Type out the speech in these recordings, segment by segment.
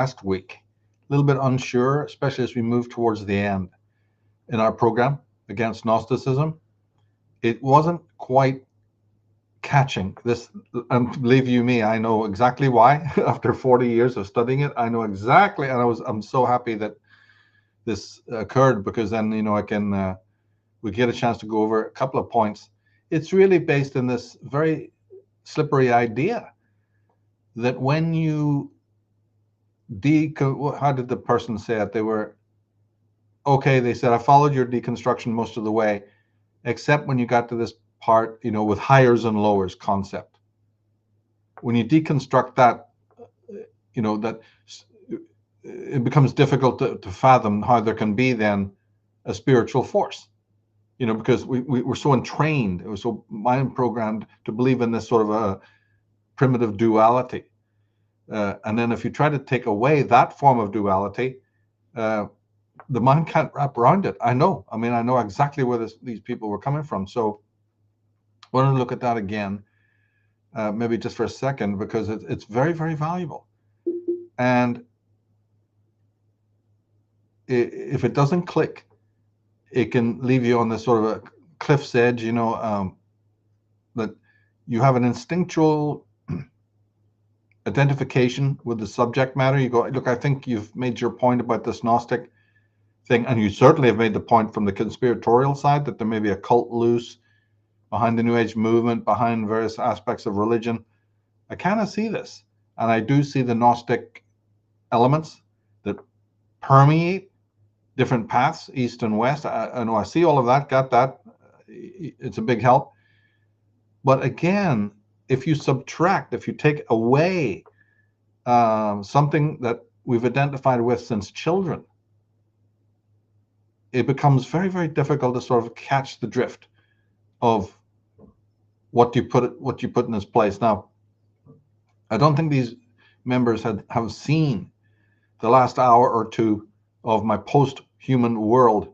last week, a little bit unsure, especially as we move towards the end in our program against Gnosticism. It wasn't quite catching this, and believe you me, I know exactly why. After 40 years of studying it, I know exactly, and I'm so happy that this occurred, because then I can we get a chance to go over a couple of points. It's really based in this very slippery idea that when you how did the person say it? They were okay. They said, I followed your deconstruction most of the way, except when you got to this part, with higher and lowers concept. When you deconstruct that, that it becomes difficult to fathom how there can be then a spiritual force, because we were so entrained, it was so mind programmed to believe in this sort of a primitive duality. And then if you try to take away that form of duality, the mind can't wrap around it. I know exactly where these people were coming from. So I want to look at that again, maybe just for a second, because it's very, very valuable. And if it doesn't click, it can leave you on this sort of a cliff's edge, that you have an instinctual identification with the subject matter. You go, look, I think you've made your point about this Gnostic thing, and you certainly have made the point from the conspiratorial side that there may be a cult loose behind the New Age movement, behind various aspects of religion. I kind of see this, and I do see the Gnostic elements that permeate different paths, east and west. I know I see all of that, got that. It's a big help. But again, if you subtract, if you take away something that we've identified with since children, it becomes very, very difficult to sort of catch the drift of what you put in its place. Now, I don't think these members have seen the last hour or two of my post-human world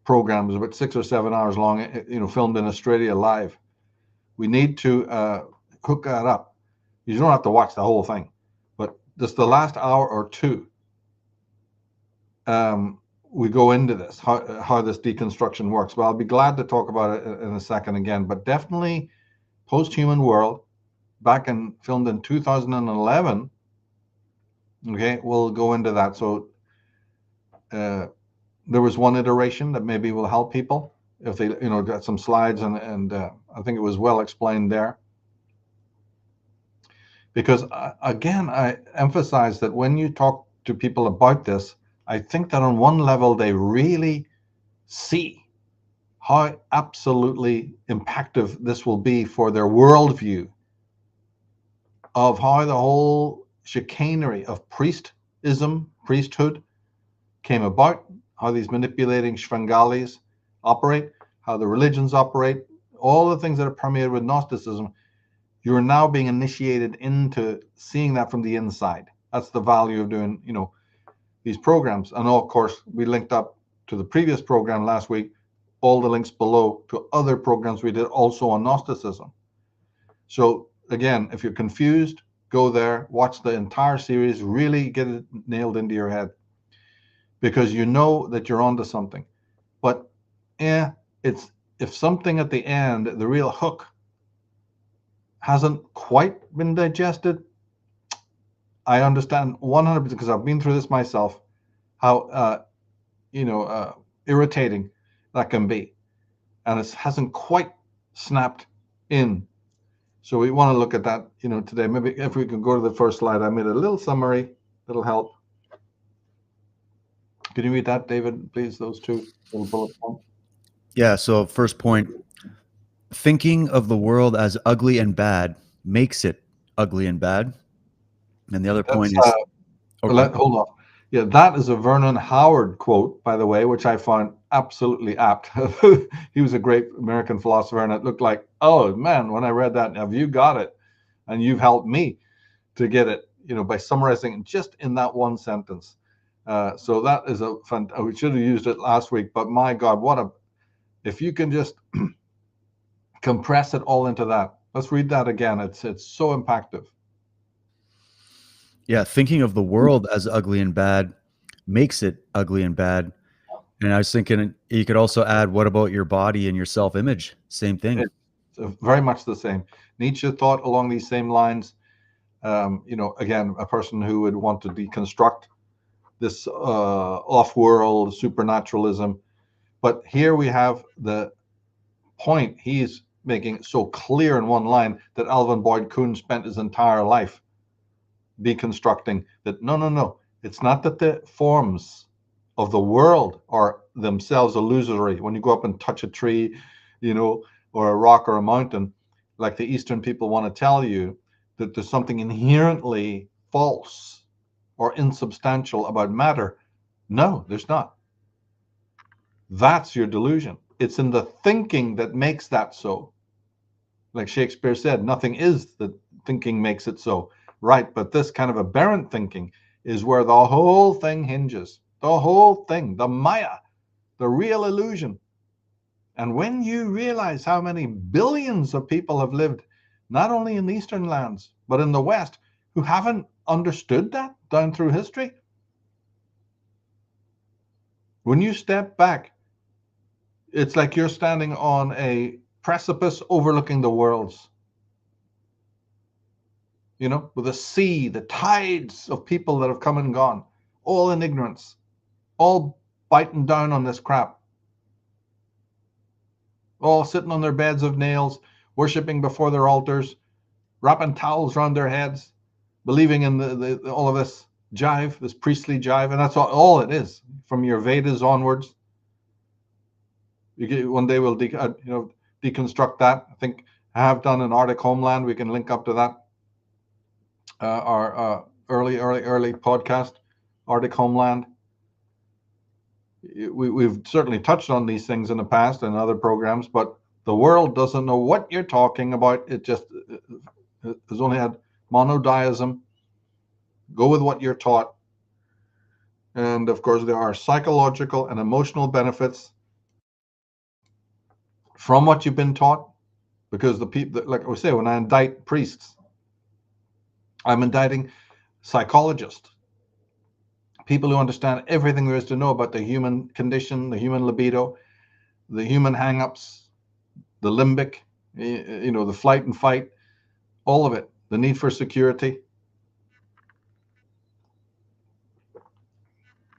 programs, about 6 or 7 hours long, filmed in Australia live. We need to hook that up. You don't have to watch the whole thing, but just the last hour or two, we go into this, how this deconstruction works. But I'll be glad to talk about it in a second again. But definitely post-human world, filmed in 2011. Okay, we'll go into that. So there was one iteration that maybe will help people if they, got some slides, and I think it was well explained there. Because again, I emphasize that when you talk to people about this, I think that on one level they really see how absolutely impactful this will be for their worldview of how the whole chicanery of priesthood came about, how these manipulating Svengalis operate, how the religions operate, all the things that are permeated with Gnosticism. You're now being initiated into seeing that from the inside. That's the value of doing, these programs. And of course, we linked up to the previous program last week, all the links below to other programs we did also on Gnosticism. So again, if you're confused, go there, watch the entire series, really get it nailed into your head, because you know that you're onto something. But it's, if something at the end, the real hook, hasn't quite been digested, I understand 100%, because I've been through this myself, how irritating that can be, and it hasn't quite snapped in. So we want to look at that, today. Maybe if we can go to the first slide, I made a little summary that'll help. Can you read that, David, please? Those two little bullet points. Yeah. So first point: thinking of the world as ugly and bad makes it ugly and bad. And the other point is, hold on. Yeah, that is a Vernon Howard quote, by the way, which I found absolutely apt. He was a great American philosopher, and it looked like, oh man, when I read that, have you got it? And you've helped me to get it, by summarizing it just in that one sentence. So that is we should have used it last week, but my God, if you can just compress it all into that. Let's read that again. It's so impactful. Yeah, thinking of the world as ugly and bad makes it ugly and bad. And I was thinking you could also add, what about your body and your self-image? Same thing. It's very much the same. Nietzsche thought along these same lines. Again, a person who would want to deconstruct this off-world supernaturalism. But here we have the point he's making so clear in one line that Alvin Boyd Kuhn spent his entire life deconstructing, that no, no, no. It's not that the forms of the world are themselves illusory. When you go up and touch a tree, or a rock or a mountain, like the Eastern people want to tell you, that there's something inherently false or insubstantial about matter. No, there's not. That's your delusion. It's in the thinking that makes that so. Like Shakespeare said, nothing is that thinking makes it so. Right, but this kind of aberrant thinking is where the whole thing hinges. The whole thing, the Maya, the real illusion. And when you realize how many billions of people have lived, not only in the Eastern lands, but in the West, who haven't understood that down through history, when you step back, it's like you're standing on a precipice overlooking the worlds, with a sea, the tides of people that have come and gone, all in ignorance, all biting down on this crap, all sitting on their beds of nails, worshiping before their altars, wrapping towels around their heads, believing in all of this jive, this priestly jive, and that's all it is, from your Vedas onwards. One day we'll deconstruct that. I think I have done an Arctic Homeland. We can link up to that. Our early podcast, Arctic Homeland. We've certainly touched on these things in the past and other programs, but the world doesn't know what you're talking about. It just has only had monotheism. Go with what you're taught. And of course, there are psychological and emotional benefits from what you've been taught, because the people, like I say, when I indict priests, I'm indicting psychologists, people who understand everything there is to know about the human condition, the human libido, the human hang-ups, the limbic, the flight and fight, all of it, the need for security.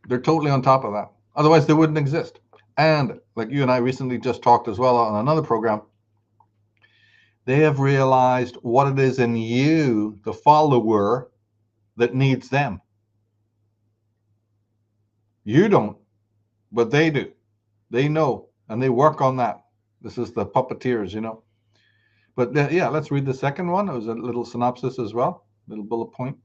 They're totally on top of that. Otherwise, they wouldn't exist. And like you and I recently just talked as well on another program, they have realized what it is in you, the follower, that needs them. You don't, but they do. They know, and they work on that. This is the puppeteers. But yeah, let's read the second one. It was a little synopsis as well, little bullet point.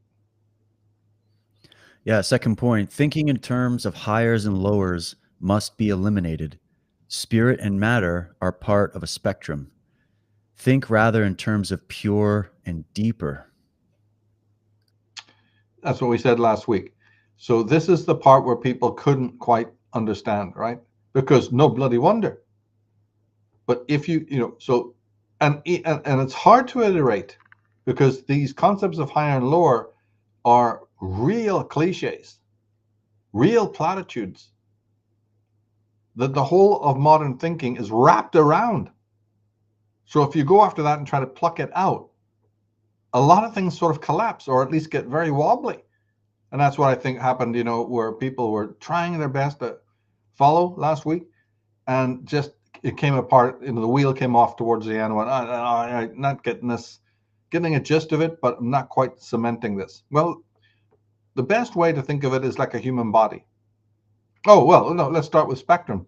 Yeah, second point, thinking in terms of highers and lowers must be eliminated. Spirit and matter are part of a spectrum. Think rather in terms of pure and deeper. That's what we said last week. So this is the part where people couldn't quite understand, right? Because no bloody wonder. But if and it's hard to iterate, because these concepts of higher and lower are real cliches, real platitudes that the whole of modern thinking is wrapped around. So if you go after that and try to pluck it out, a lot of things sort of collapse, or at least get very wobbly. And that's what I think happened, where people were trying their best to follow last week, and just it came apart. The wheel came off towards the end. Went, I'm not getting this, getting a gist of it, but I'm not quite cementing this. Well, the best way to think of it is like a human body. Oh, well, no, let's start with spectrum.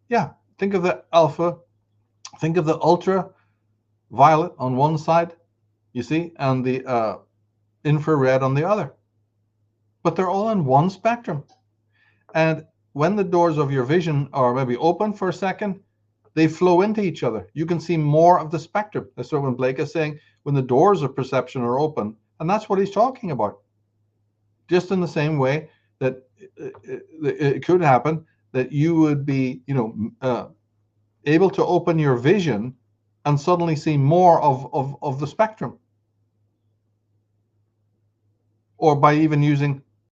Yeah, think of the alpha, think of the ultraviolet on one side, you see, and the infrared on the other. But they're all in one spectrum. And when the doors of your vision are maybe open for a second, they flow into each other. You can see more of the spectrum. That's what when Blake is saying, when the doors of perception are open, and that's what he's talking about. Just in the same way that it could happen that you would be, able to open your vision and suddenly see more of the spectrum. or by even using